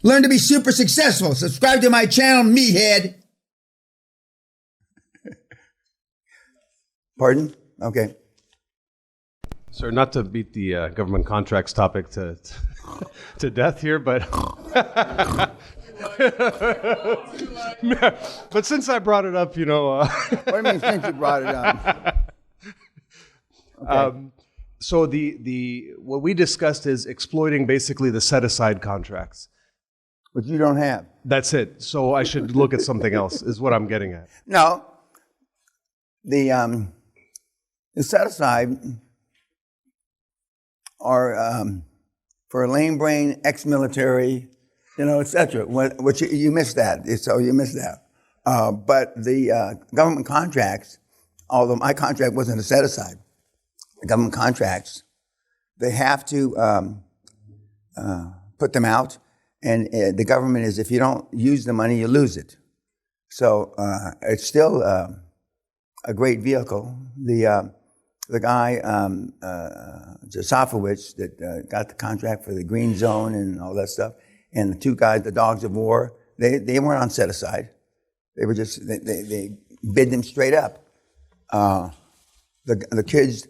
Learn to be super successful. Subscribe to my channel, meathead. Pardon? Okay. Sir, not to beat the government contracts topic to death here, but but since I brought it up, What do you mean since you brought it up? Okay. So the what we discussed is exploiting basically the set-aside contracts. But you don't have. That's it. So I should look at something else, is what I'm getting at. No. The set-aside are for lame brain, ex-military, et cetera. Which you missed that. So you missed that. But the government contracts, although my contract wasn't a set-aside, the government contracts, they have to put them out. And the government is, if you don't use the money, you lose it. So it's still a great vehicle. The guy, Josafowicz, that got the contract for the Green Zone and all that stuff, and the two guys, the Dogs of War, they weren't on set-aside. They were just, they bid them straight up. The kids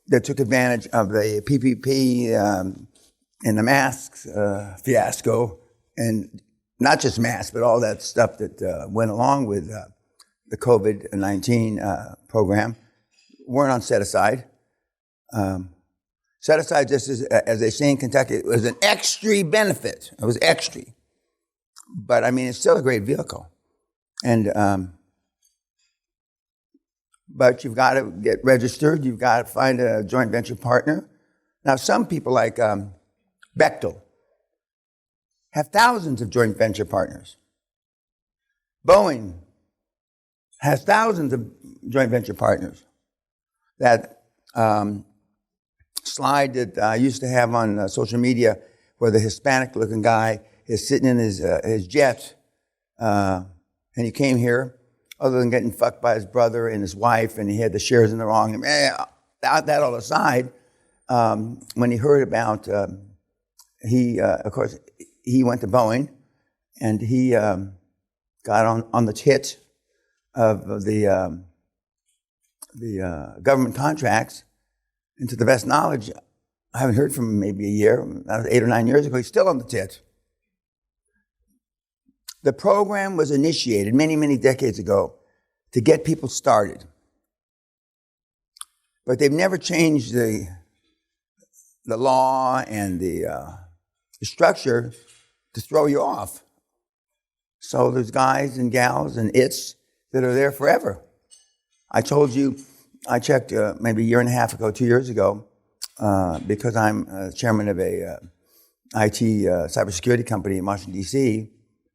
that took advantage of the PPP and the masks fiasco, and not just masks, but all that stuff that went along with the COVID-19 program, weren't on set-aside. Set-aside, just as they say in Kentucky, it was an extra benefit. It was extra. But, I mean, it's still a great vehicle. And but you've got to get registered. You've got to find a joint venture partner. Now, some people like Bechtel have thousands of joint venture partners. Boeing has thousands of joint venture partners. That slide that I used to have on social media where the Hispanic-looking guy is sitting in his jet and he came here, other than getting fucked by his brother and his wife, and he had the shares in the wrong. That all aside, when he heard about, of course, he went to Boeing, and he got on the tit of the government contracts. And to the best knowledge, I haven't heard from him maybe a year, 8 or 9 years ago. He's still on the tit. The program was initiated many, many decades ago to get people started. But they've never changed the law and the structure to throw you off. So there's guys and gals and its that are there forever. I told you, I checked maybe a year and a half ago, 2 years ago, because I'm chairman of a IT cybersecurity company in Washington, D.C.,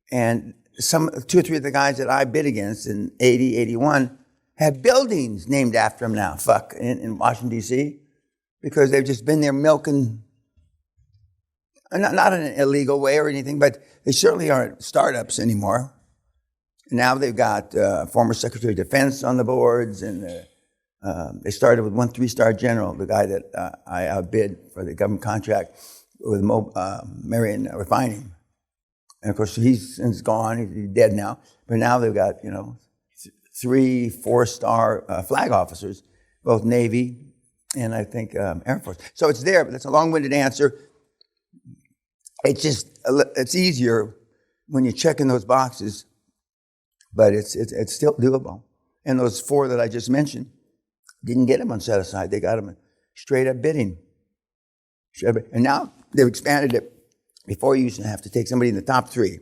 and 2 or 3 of the guys that I bid against in 80, 81 have buildings named after them now, in Washington, D.C., because they've just been there milking, not in an illegal way or anything, but they certainly aren't startups anymore. Now they've got former Secretary of Defense on the boards, and they started with one 3-star general, the guy that I outbid for the government contract with Marion Refining. And of course, he's since gone, he's dead now. But now they've got, 3, 4-star flag officers, both Navy and I think Air Force. So it's there, but that's a long-winded answer. It's easier when you're checking those boxes, but it's still doable. And those 4 that I just mentioned didn't get them on set-aside. They got them straight up bidding. And now they've expanded it. Before, you used to have to take somebody in the top 3.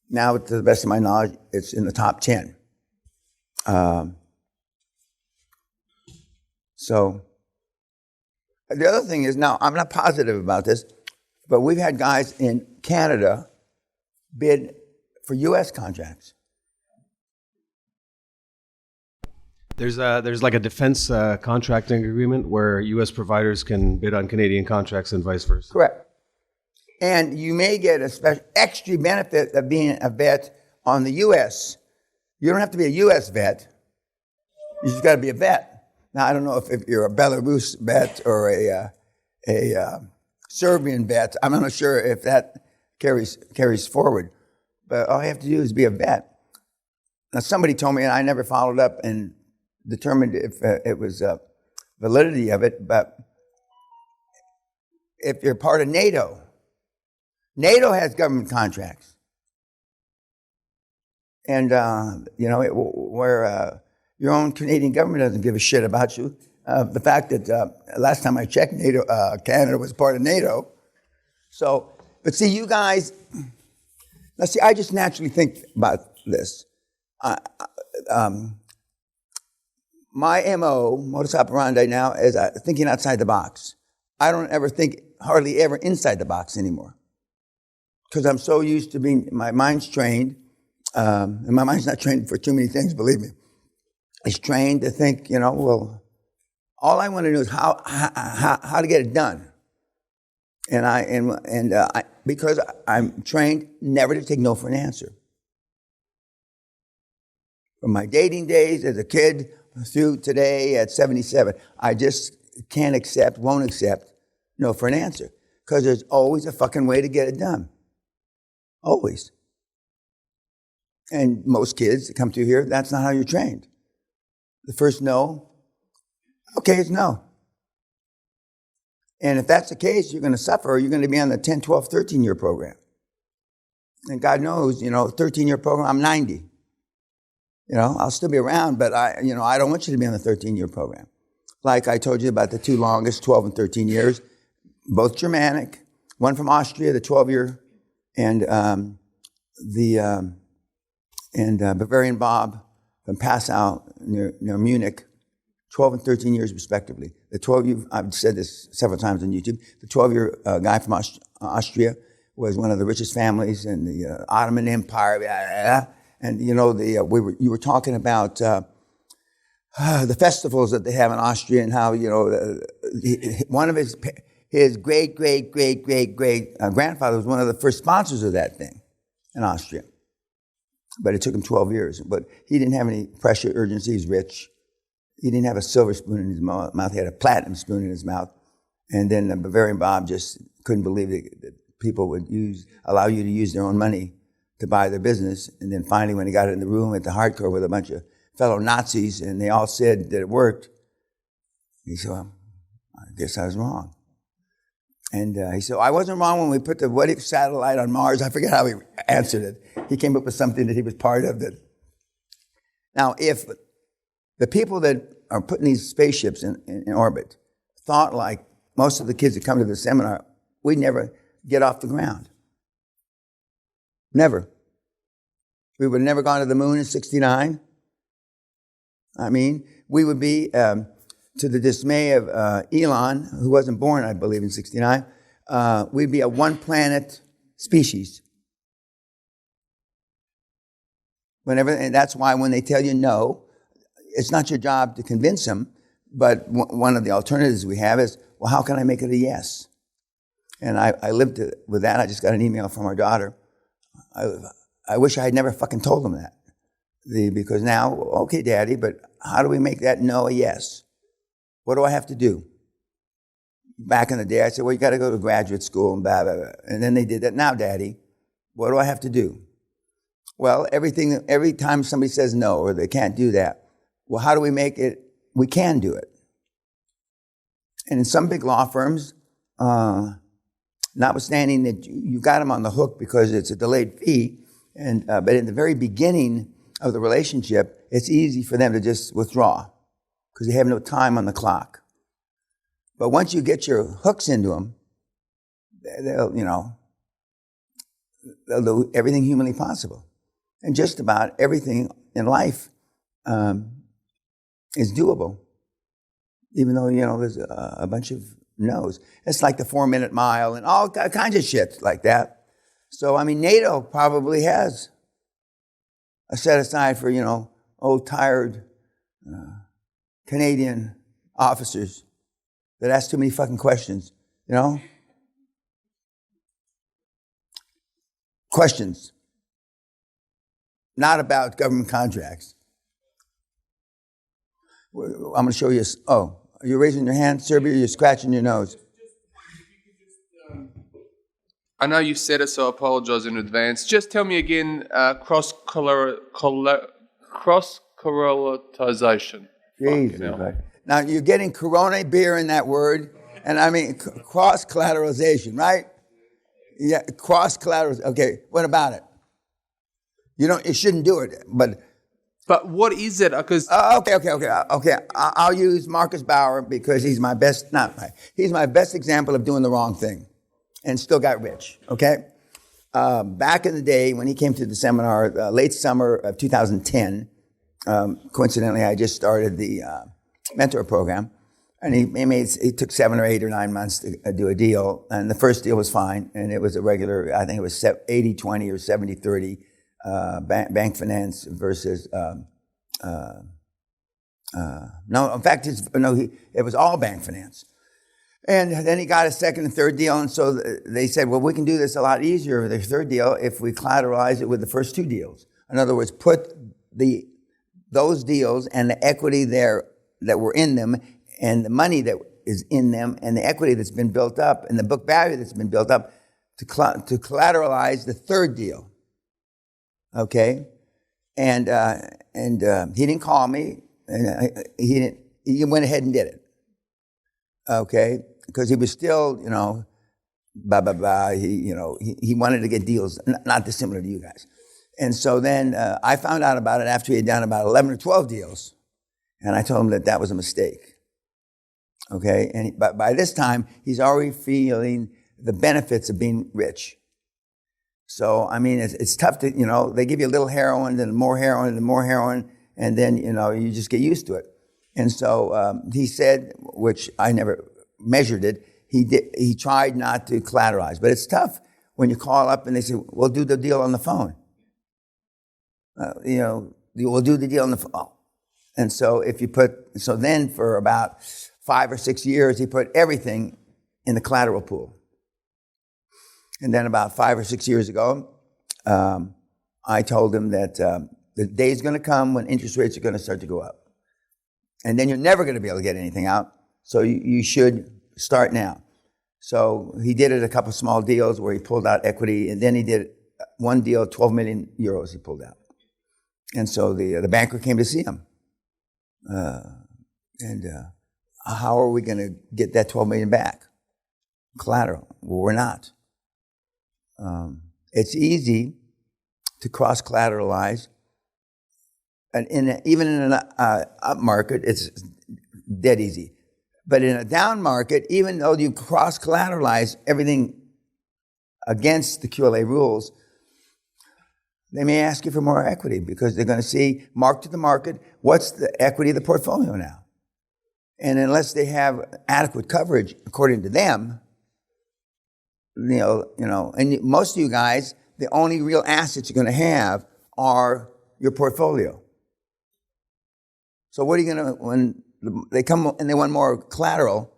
Now, to the best of my knowledge, it's in the top 10. So the other thing is, now, I'm not positive about this, but we've had guys in Canada bid for U.S. contracts. There's like a defense contracting agreement where U.S. providers can bid on Canadian contracts and vice versa. Correct. And you may get a special extra benefit of being a vet on the U.S. You don't have to be a U.S. vet. You just got to be a vet. Now, I don't know if you're a Belarus vet or a Serbian vet. I'm not sure if that carries forward. But all you have to do is be a vet. Now, somebody told me, and I never followed up and determined if it was validity of it, but if you're part of NATO, NATO has government contracts. And, where your own Canadian government doesn't give a shit about you. The fact that last time I checked, NATO, Canada was part of NATO. So, but see, you guys, now see, I just naturally think about this. My MO, modus operandi now, is thinking outside the box. I don't ever think hardly ever inside the box anymore. Because I'm so used to being, my mind's trained, and my mind's not trained for too many things, believe me. It's trained to think, well, all I want to know is how to get it done. And because I'm trained never to take no for an answer. From my dating days as a kid through today at 77, I just won't accept no for an answer. Because there's always a fucking way to get it done. Always. And most kids that come through here, that's not how you're trained. The first no, okay, it's no. And if that's the case, you're going to suffer, or you're going to be on the 10, 12, 13-year program. And God knows, 13-year program, I'm 90. I'll still be around, but I don't want you to be on the 13-year program. Like I told you about the two longest, 12 and 13 years, both Germanic, one from Austria, the 12-year, and Bavarian Bob from Passau near Munich, 12 and 13 years respectively. The 12-year, I've said this several times on YouTube, the 12-year guy from Austria was one of the richest families in the Ottoman Empire, and you were talking about the festivals that they have in Austria and how one of his great grandfather was one of the first sponsors of that thing in Austria. But it took him 12 years. But he didn't have any pressure, urgency. He's rich. He didn't have a silver spoon in his mouth. He had a platinum spoon in his mouth. And then Bavarian Bob just couldn't believe that people would allow you to use their own money to buy their business. And then finally, when he got in the room at the hardcore with a bunch of fellow Nazis, and they all said that it worked, he said, well, I guess I was wrong. And he said, I wasn't wrong when we put the what if satellite on Mars. I forget how he answered it. He came up with something that he was part of. Now, if the people that are putting these spaceships in orbit thought like most of the kids that come to the seminar, we'd never get off the ground. Never. We would have never gone to the moon in 1969. I mean, we would be... to the dismay of Elon, who wasn't born, I believe, in 1969, we'd be a one-planet species. And that's why when they tell you no, it's not your job to convince them, but one of the alternatives we have is, well, how can I make it a yes? And I lived with that. I just got an email from our daughter. I wish I had never fucking told them that. Because now, okay, Daddy, but how do we make that no a yes? What do I have to do? Back in the day, I said, well, you got to go to graduate school and blah, blah, blah. And then they did that. Now, Daddy, what do I have to do? Well, every time somebody says no or they can't do that, well, how do we make it? We can do it. And in some big law firms, notwithstanding that you got them on the hook because it's a delayed fee, but in the very beginning of the relationship, it's easy for them to just withdraw, because they have no time on the clock. But once you get your hooks into them, they'll do everything humanly possible. And just about everything in life is doable, even though, there's a bunch of no's. It's like the 4-minute mile and all kinds of shit like that. So, NATO probably has a set aside for, old, tired Canadian officers that ask too many fucking questions, Questions. Not about government contracts. I'm going to show you. Oh, are you raising your hand, Serbia? Or you're scratching your nose. I know you've said it, so I apologise in advance. Just tell me again, cross-correlatisation. Jesus, right. Now, you're getting Corona beer in that word, and I mean cross-collateralization, right? Yeah, cross-collateralization. Okay, what about it? You shouldn't do it, but what is it? Because okay. I'll use Marcus Bauer because he's my best example of doing the wrong thing and still got rich, okay? Back in the day when he came to the seminar, late summer of 2010, coincidentally, I just started the mentor program, and he took 7 or 8 or 9 months to do a deal, and the first deal was fine, and it was a regular, I think it was 80-20 or 70-30 bank finance versus no, in fact, it was all bank finance. And then he got a second and third deal, and so they said, well, we can do this a lot easier with the third deal if we collateralize it with the first 2 deals. In other words, put those deals and the equity there that were in them and the money that is in them and the equity that's been built up and the book value that's been built up to collateralize the third deal. Okay? And he didn't call me, and he went ahead and did it. Okay? Because he was still, he wanted to get deals not dissimilar to you guys. And so then I found out about it after he had done about 11 or 12 deals. And I told him that was a mistake. Okay? And but by this time, he's already feeling the benefits of being rich. So, I mean, it's tough to, they give you a little heroin, then more heroin, and more heroin, and then, you just get used to it. And so he said, which I never measured it, he tried not to collateralize. But it's tough when you call up and they say, we'll do the deal on the phone. We'll do the deal on the phone. And so then for about 5 or 6 years, he put everything in the collateral pool. And then about 5 or 6 years ago, I told him that the day's going to come when interest rates are going to start to go up. And then you're never going to be able to get anything out. So you should start now. So he did it a couple of small deals where he pulled out equity. And then he did one deal, 12 million euros he pulled out. And so the banker came to see him. How are we going to get that 12 million back? Collateral. Well, we're not. It's easy to cross-collateralize. And even in an up market, it's dead easy. But in a down market, even though you cross-collateralize everything against the QLA rules, they may ask you for more equity because they're going to see, mark to the market, what's the equity of the portfolio now? And unless they have adequate coverage, according to them, and most of you guys, the only real assets you're going to have are your portfolio. So what are you going to, when they come and they want more collateral,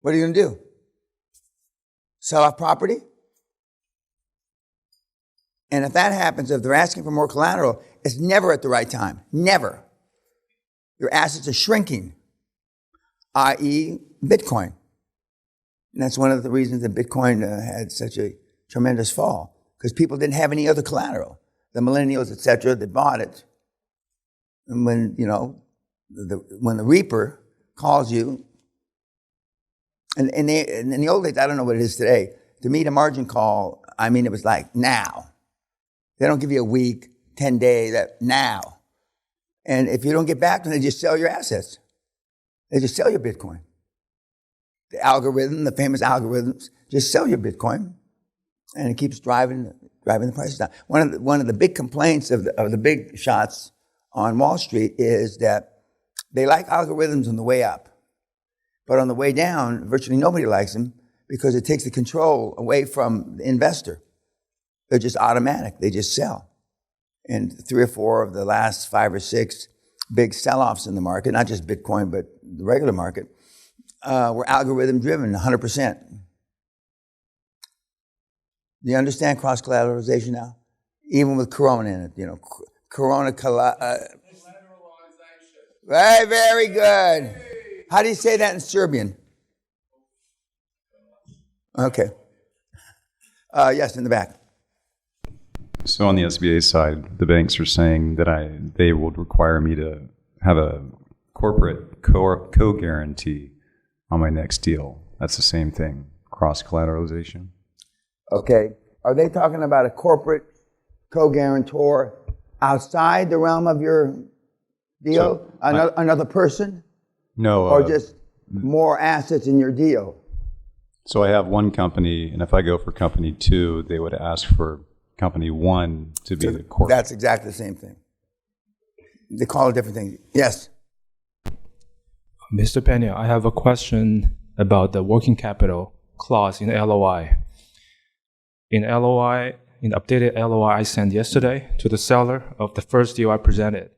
what are you going to do? Sell off property? And if that happens, if they're asking for more collateral, it's never at the right time. Never. Your assets are shrinking, i.e. Bitcoin. And that's one of the reasons that Bitcoin had such a tremendous fall, because people didn't have any other collateral. The millennials, et cetera, that bought it. And when, when the reaper calls you, and in the old days, I don't know what it is today, to meet a margin call, I mean, it was like now. They don't give you a week, 10 days, now. And if you don't get back, then they just sell your assets. They just sell your Bitcoin. The algorithm, the famous algorithms, just sell your Bitcoin, and it keeps driving the prices down. One of the big complaints of the big shots on Wall Street is that they like algorithms on the way up, but on the way down, virtually nobody likes them because it takes the control away from the investor. They're just automatic. They just sell. And 3 or 4 of the last 5 or 6 big sell-offs in the market, not just Bitcoin, but the regular market, were algorithm-driven, 100%. Do you understand cross-collateralization now? Even with Corona in it, Corona collateralization. Right, very good. How do you say that in Serbian? Okay. Yes, in the back. So on the SBA side, the banks are saying that they would require me to have a corporate co-guarantee on my next deal. That's the same thing, cross-collateralization. Okay. Are they talking about a corporate co-guarantor outside the realm of your deal? So another person? No. Or just more assets in your deal? So I have one company, and if I go for company 2, they would ask for company 1 to be the corporate. That's exactly the same thing. They call it different things. Yes. Mr. Peña, I have a question about the working capital clause in LOI. In the updated LOI I sent yesterday to the seller of the first deal I presented,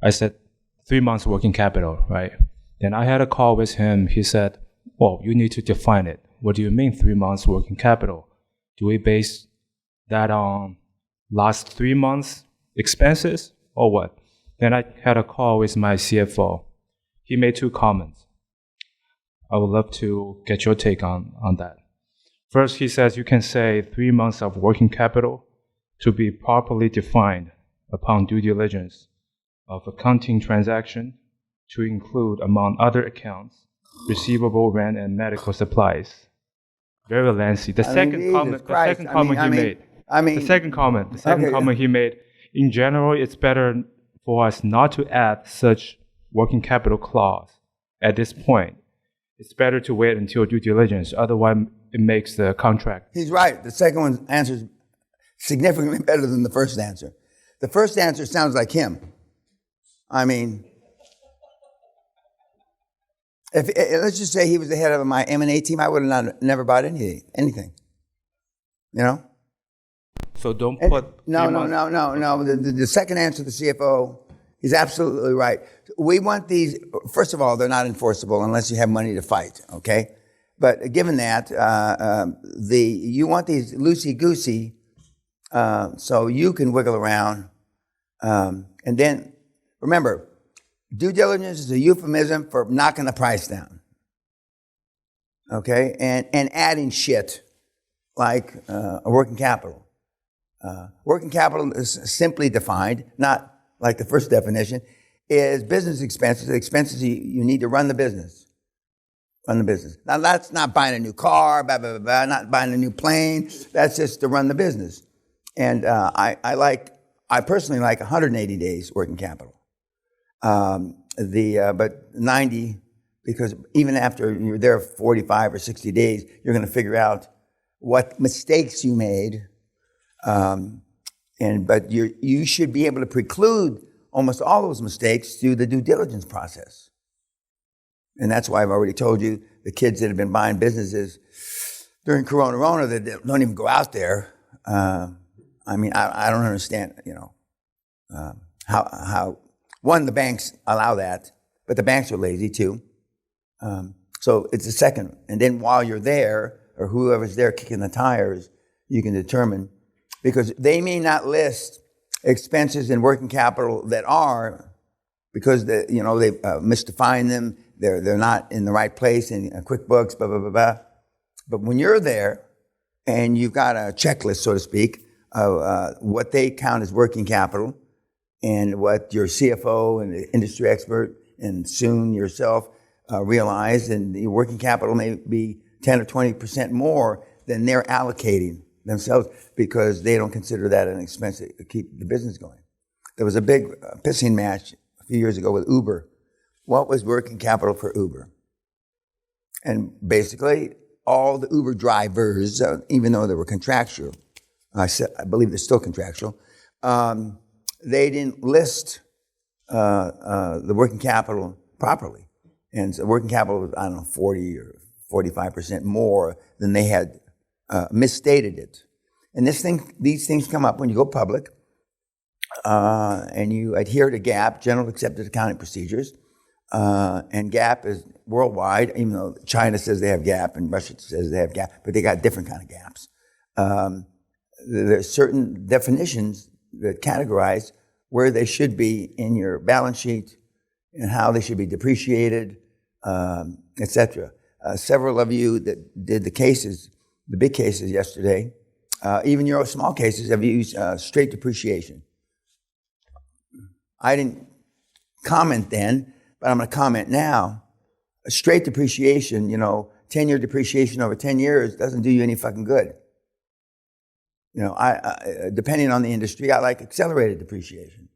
I said 3 months working capital, right? Then I had a call with him. He said, well, you need to define it. What do you mean 3 months working capital? Do we base that on last 3 months expenses or what? Then I had a call with my CFO. He made 2 comments. I would love to get your take on that. First, he says you can say 3 months of working capital to be properly defined upon due diligence of accounting transaction to include, among other accounts, receivable, rent, and medical supplies. Very lengthy. The second comment he made, in general, it's better for us not to add such working capital clause at this point. It's better to wait until due diligence, otherwise it makes the contract. He's right. The second one answers significantly better than the first answer. The first answer sounds like him. I mean, let's just say he was the head of my M&A team, I would have never bought anything. You know? So don't put... No. The second answer, the CFO, he's absolutely right. We want these, first of all, they're not enforceable unless you have money to fight, okay? But given that, you want these loosey-goosey so you can wiggle around. And then, remember, due diligence is a euphemism for knocking the price down, okay? And adding shit like a working capital. Working capital is simply defined, not like the first definition, is business expenses, the expenses you need to run the business. Run the business. Now, that's not buying a new car, not buying a new plane. That's just to run the business. And I personally like 180 days working capital. But 90, because even after you're there 45 or 60 days, you're going to figure out what mistakes you made. But you should be able to preclude almost all those mistakes through the due diligence process. And that's why I've already told you the kids that have been buying businesses during Corona that don't even go out there. I don't understand, how one, the banks allow that, but the banks are lazy too. So it's the second. And then while you're there, or whoever's there kicking the tires, you can determine, because they may not list expenses and working capital that are, because they misdefine them. They're not in the right place in QuickBooks, blah, blah, blah, blah. But when you're there and you've got a checklist, so to speak, of what they count as working capital and what your CFO and the industry expert and soon yourself realize, and your working capital may be 10 or 20% more than they're allocating themselves because they don't consider that an expense to keep the business going. There was a big pissing match a few years ago with Uber. What was working capital for Uber? And basically, all the Uber drivers, even though they were contractual, I believe they're still contractual, they didn't list the working capital properly. And so working capital was, 40 or 45% more than they had misstated it. And these things come up when you go public and you adhere to GAAP, General Accepted Accounting Procedures. And GAAP is worldwide, even though China says they have GAAP and Russia says they have GAAP, but they got different kind of GAPs. There's certain definitions that categorize where they should be in your balance sheet and how they should be depreciated, etc. Several of you that did the big cases yesterday, even your small cases have used straight depreciation. I didn't comment then, but I'm going to comment now. Straight depreciation, 10-year depreciation over 10 years doesn't do you any fucking good. I depending on the industry, I like accelerated depreciation.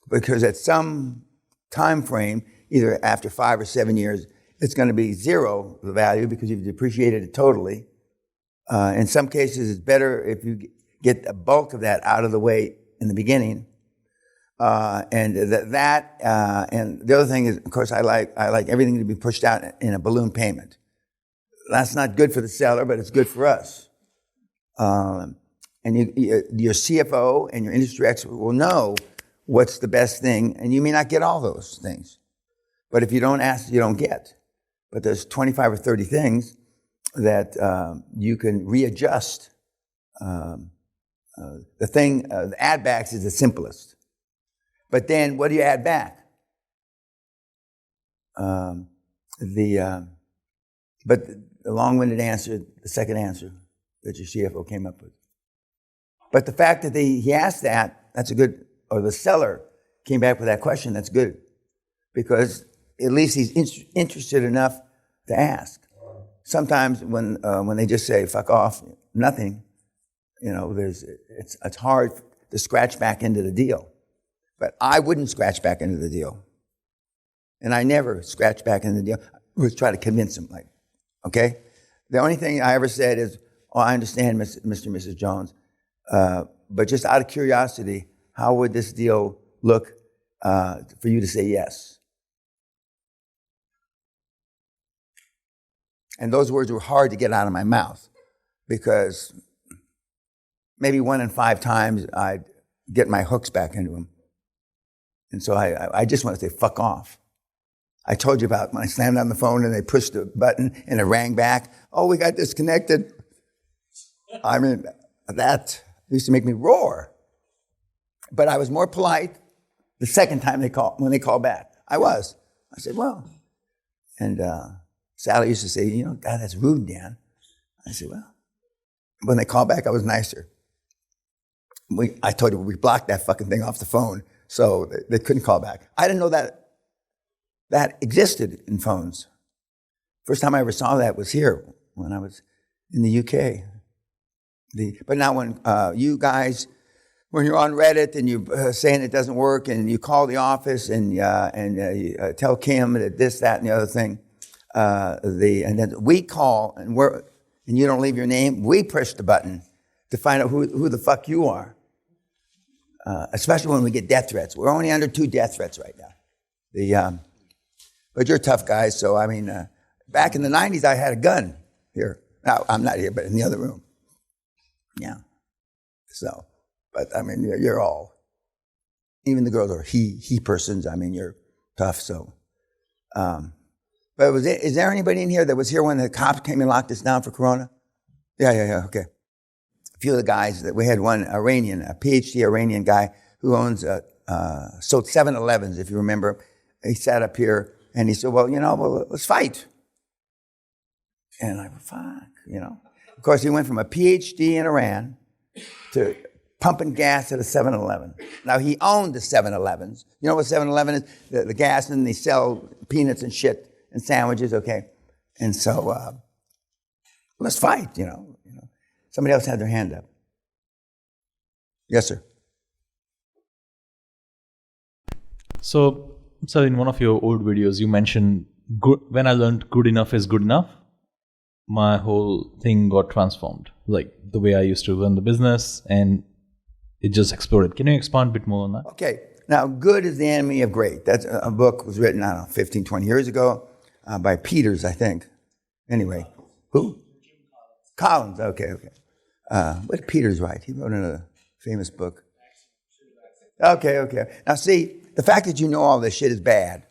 Because at some time frame, either after 5 or 7 years, it's going to be zero the value because you've depreciated it totally. In some cases, it's better if you get the bulk of that out of the way in the beginning. And the other thing is, of course, I like everything to be pushed out in a balloon payment. That's not good for the seller, but it's good for us. And your CFO and your industry expert will know what's the best thing, and you may not get all those things. But if you don't ask, you don't get. But there's 25 or 30 things that you can readjust. The add backs is the simplest. But then what do you add back? But the long-winded answer, the second answer that your CFO came up with. But the fact that he asked that, that's a good, or the seller came back with that question, that's good. Because at least he's interested enough to ask. Sometimes when they just say, fuck off, nothing, it's hard to scratch back into the deal. But I wouldn't scratch back into the deal. And I never scratch back into the deal. I always try to convince them, okay? The only thing I ever said is, I understand, Mr. and Mrs. Jones, but just out of curiosity, how would this deal look for you to say yes? And those words were hard to get out of my mouth because maybe 1 in 5 times I'd get my hooks back into them. And so I just want to say, fuck off. I told you about when I slammed on the phone and they pushed the button and it rang back. Oh, we got disconnected. I mean, that used to make me roar. But I was more polite the second time when they called back. I said, well. And Sally used to say, God, that's rude, Dan. I said, well. When they called back, I was nicer. I told you, we blocked that fucking thing off the phone. So they couldn't call back. I didn't know that existed in phones. First time I ever saw that was here when I was in the UK. But now when you guys, when you're on Reddit and you're saying it doesn't work and you call the office and you tell Kim that this, that, and the other thing, and then we call and you don't leave your name, we push the button to find out who the fuck you are. Especially when we get death threats. We're only under 2 death threats right now. But you're tough guys, so I mean, back in the 90s, I had a gun here. Now, I'm not here, but in the other room. Yeah. So, but I mean, you're all, even the girls are he persons. I mean, you're tough, so. But is there anybody in here that was here when the cops came and locked us down for Corona? Yeah, okay. A few of the guys that we had, one Iranian, a PhD Iranian guy who owns sold 7-Elevens, if you remember. He sat up here and he said, well, let's fight. And I went, fuck, Of course, he went from a PhD in Iran to pumping gas at a 7-Eleven. Now, he owned the 7-Elevens. You know what 7-Eleven is? The gas, and they sell peanuts and shit and sandwiches, okay? And so, let's fight, Somebody else had their hand up. Yes, sir. So, sir, in one of your old videos, you mentioned when I learned good enough is good enough, my whole thing got transformed. Like the way I used to run the business, and it just exploded. Can you expand a bit more on that? Okay. Now, good is the enemy of great. That's a book was written, 15, 20 years ago by Peters, I think. Anyway, who? Collins. Okay. What did Peters write? He wrote in a famous book. Okay. Now, see, the fact that you know all this shit is bad.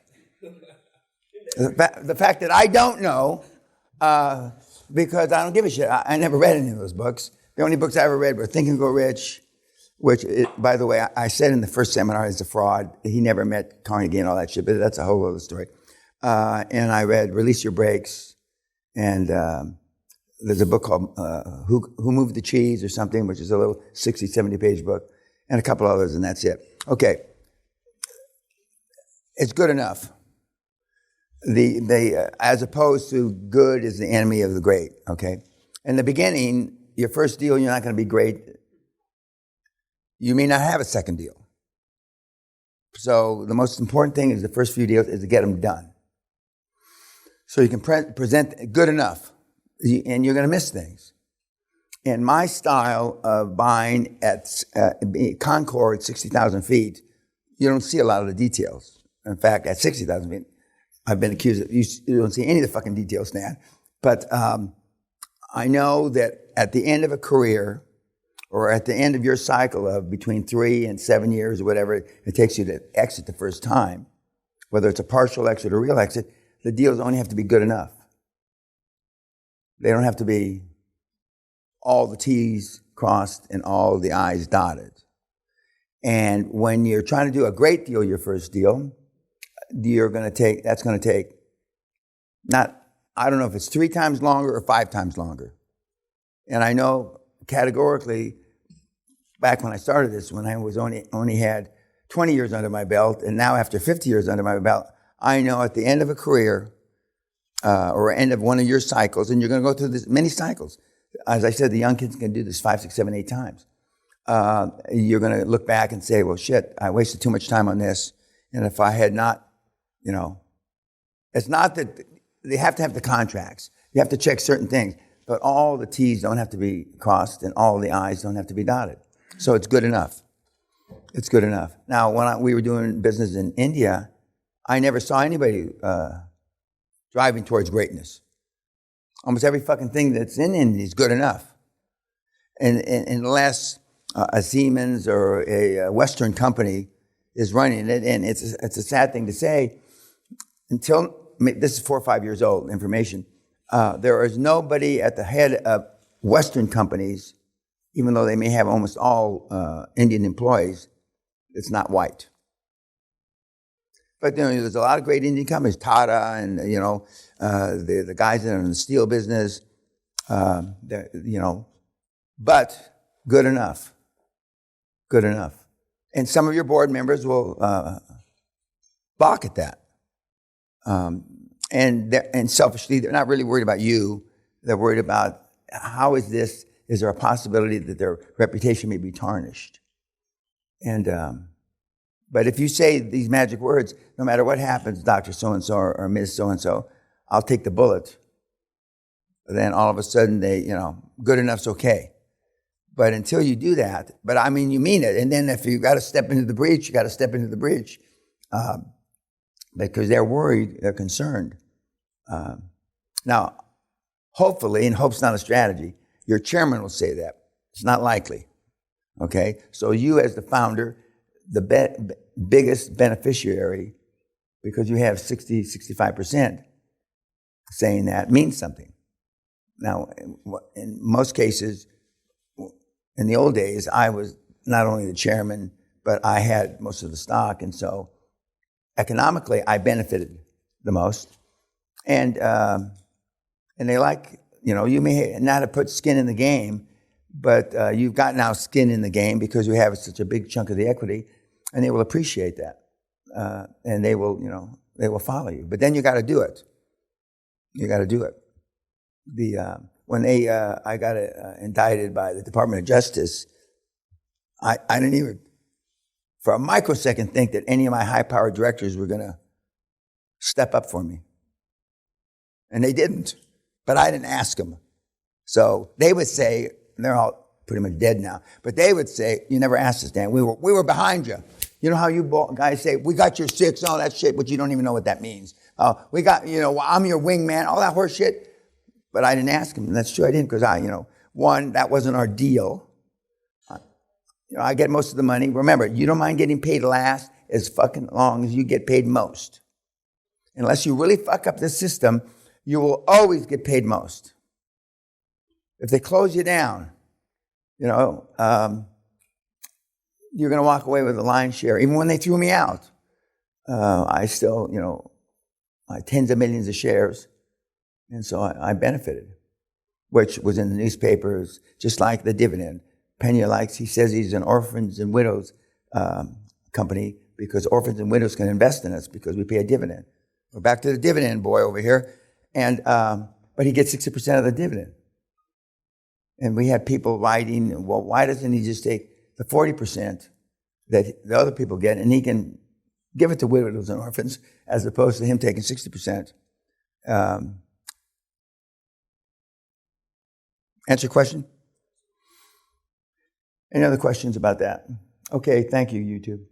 The fact that I don't know, because I don't give a shit. I never read any of those books. The only books I ever read were Think and Grow Rich, which, by the way, I said in the first seminar is a fraud. He never met Carnegie and all that shit, but that's a whole other story. And I read Release Your Brakes and there's a book called Who Moved the Cheese or something, which is a little 60, 70-page book, and a couple others, and that's it. Okay. It's good enough. As opposed to good is the enemy of the great, okay? In the beginning, your first deal, you're not going to be great. You may not have a second deal. So the most important thing is the first few deals is to get them done. So you can present good enough, and you're going to miss things. And my style of buying at Concord, 60,000 feet, you don't see a lot of the details. In fact, at 60,000 feet, I've been accused of, you don't see any of the fucking details, Stan. But I know that at the end of a career, or at the end of your cycle of between 3 and 7 years, or whatever it takes you to exit the first time, whether it's a partial exit or real exit, the deals only have to be good enough. They don't have to be all the T's crossed and all the I's dotted. And when you're trying to do a great deal, your first deal, that's going to take I don't know if it's 3 times longer or 5 times longer. And I know categorically, back when I started this, when I was only had 20 years under my belt, and now after 50 years under my belt, I know at the end of a career, or end of one of your cycles, and you're going to go through this many cycles. As I said, the young kids can do this 5, 6, 7, 8 times. You're going to look back and say, well, shit, I wasted too much time on this. And if I had not, it's not that they have to have the contracts. You have to check certain things. But all the T's don't have to be crossed and all the I's don't have to be dotted. So it's good enough. It's good enough. Now, when we were doing business in India, I never saw anybody driving towards greatness. Almost every fucking thing that's in India is good enough. And unless a Siemens or a Western company is running it, and it's a sad thing to say, until, this is 4 or 5 years old information, there is nobody at the head of Western companies, even though they may have almost all Indian employees, it's not white. But there's a lot of great Indian companies, Tata, and the guys that are in the steel business, but good enough, good enough. And some of your board members will balk at that. And selfishly, they're not really worried about you. They're worried about how is there a possibility that their reputation may be tarnished? And, but if you say these magic words, no matter what happens, Dr. So-and-so or Ms. So-and-so, I'll take the bullet. Then all of a sudden good enough's okay. But until you do that, but I mean, you mean it. And then if you got to step into the breach, you got to step into the breach. Because they're worried, they're concerned. Now, hopefully, and hope's not a strategy, your chairman will say that. It's not likely. Okay? So you as the founder, the biggest beneficiary, because you have 60, 65% saying that means something. Now, in most cases, in the old days, I was not only the chairman, but I had most of the stock, and so economically, I benefited the most. And they like, you may not have put skin in the game, but you've got now skin in the game because you have such a big chunk of the equity, and they will appreciate that. And they will follow you. But then you got to do it. You got to do it. When I got indicted by the Department of Justice, I didn't even, for a microsecond, think that any of my high-powered directors were going to step up for me. And they didn't. But I didn't ask them. So they would say, and they're all pretty much dead now, but they would say, you never asked us, Dan. We were behind you. You know how you guys say, we got your 6, all that shit, but you don't even know what that means. We got, I'm your wingman, all that horse shit. But I didn't ask him. And that's true, I didn't, because one, that wasn't our deal. I get most of the money. Remember, you don't mind getting paid last as fucking long as you get paid most. Unless you really fuck up the system, you will always get paid most. If they close you down, you're going to walk away with a lion's share. Even when they threw me out, I still, I had tens of millions of shares. And so I benefited. which was in the newspapers, just like the dividend. Peña he says he's an orphans and widows company because orphans and widows can invest in us because we pay a dividend. We're back to the dividend boy over here. And but he gets 60% of the dividend. And we had people writing, well, why doesn't he just take the 40% that the other people get and he can give it to widows and orphans as opposed to him taking 60%? Answer your question? Any other questions about that? Okay, thank you, YouTube.